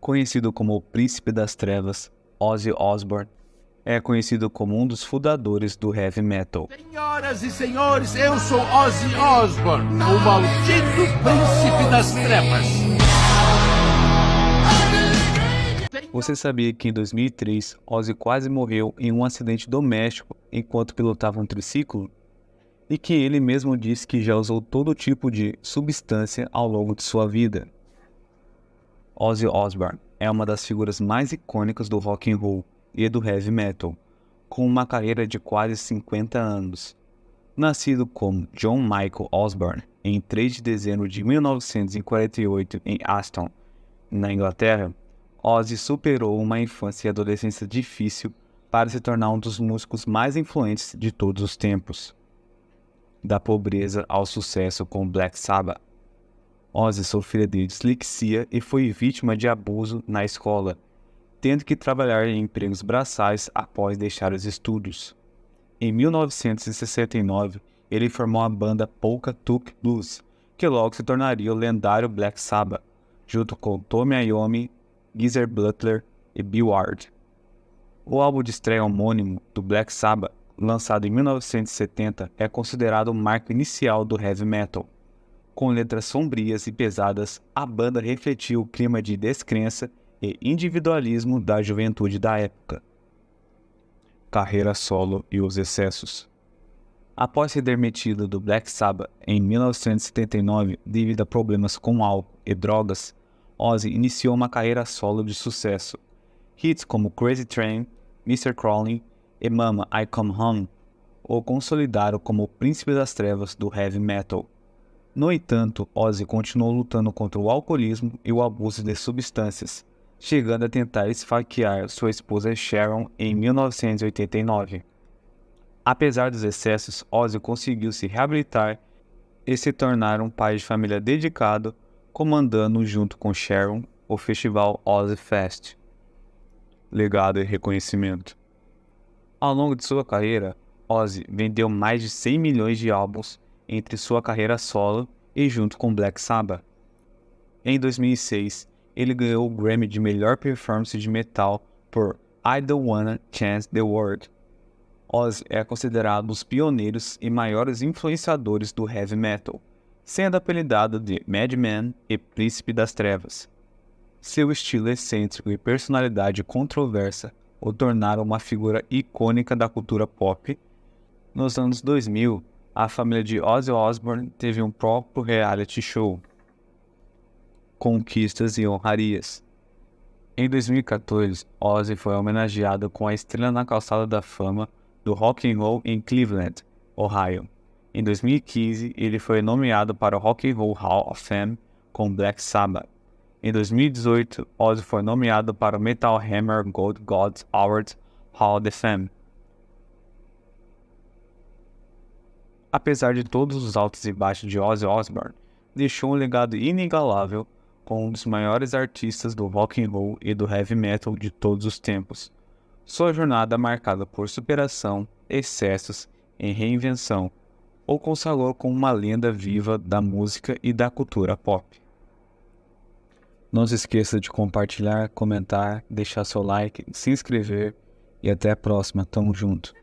Conhecido como o Príncipe das Trevas, Ozzy Osbourne é conhecido como um dos fundadores do heavy metal. Senhoras e senhores, eu sou Ozzy Osbourne, o maldito Príncipe das Trevas. Você sabia que em 2003, Ozzy quase morreu em um acidente doméstico enquanto pilotava um triciclo? E que ele mesmo disse que já usou todo tipo de substância ao longo de sua vida. Ozzy Osbourne é uma das figuras mais icônicas do rock and roll e do heavy metal, com uma carreira de quase 50 anos. Nascido como John Michael Osbourne em 3 de dezembro de 1948 em Aston, na Inglaterra, Ozzy superou uma infância e adolescência difícil para se tornar um dos músicos mais influentes de todos os tempos. Da pobreza ao sucesso com Black Sabbath, Ozzy sofria de dislexia e foi vítima de abuso na escola, tendo que trabalhar em empregos braçais após deixar os estudos. Em 1969, ele formou a banda Polka Tulk Blues, que logo se tornaria o lendário Black Sabbath, junto com Tommy Iommi, Geezer Butler e Bill Ward. O álbum de estreia homônimo do Black Sabbath, lançado em 1970, é considerado o marco inicial do heavy metal. Com letras sombrias e pesadas, a banda refletiu o clima de descrença e individualismo da juventude da época. Carreira solo e os excessos. Após ser demitido do Black Sabbath em 1979 devido a problemas com álcool e drogas, Ozzy iniciou uma carreira solo de sucesso. Hits como Crazy Train, Mr. Crowley e Mama I Come Home o consolidaram como o príncipe das trevas do heavy metal. No entanto, Ozzy continuou lutando contra o alcoolismo e o abuso de substâncias, chegando a tentar esfaquear sua esposa Sharon em 1989. Apesar dos excessos, Ozzy conseguiu se reabilitar e se tornar um pai de família dedicado, comandando junto com Sharon o festival Ozzy Fest. Legado e reconhecimento. Ao longo de sua carreira, Ozzy vendeu mais de 100 milhões de álbuns entre sua carreira solo e junto com Black Sabbath. Em 2006, ele ganhou o Grammy de melhor performance de metal por I Don't Wanna Change the World. Ozzy é considerado um dos pioneiros e maiores influenciadores do heavy metal, sendo apelidado de Madman e Príncipe das Trevas. Seu estilo excêntrico e personalidade controversa o tornaram uma figura icônica da cultura pop. Nos anos 2000, a família de Ozzy Osbourne teve um próprio reality show, Conquistas e Honrarias. Em 2014, Ozzy foi homenageado com a estrela na calçada da fama do rock and roll em Cleveland, Ohio. Em 2015, ele foi nomeado para o Rock and Roll Hall of Fame com Black Sabbath. Em 2018, Ozzy foi nomeado para o Metal Hammer Gold Gods Award Hall of Fame. Apesar de todos os altos e baixos de Ozzy Osbourne, deixou um legado inigualável como um dos maiores artistas do rock and roll e do heavy metal de todos os tempos. Sua jornada marcada por superação, excessos e reinvenção, o consagrou como uma lenda viva da música e da cultura pop. Não se esqueça de compartilhar, comentar, deixar seu like, se inscrever e até a próxima. Tamo junto!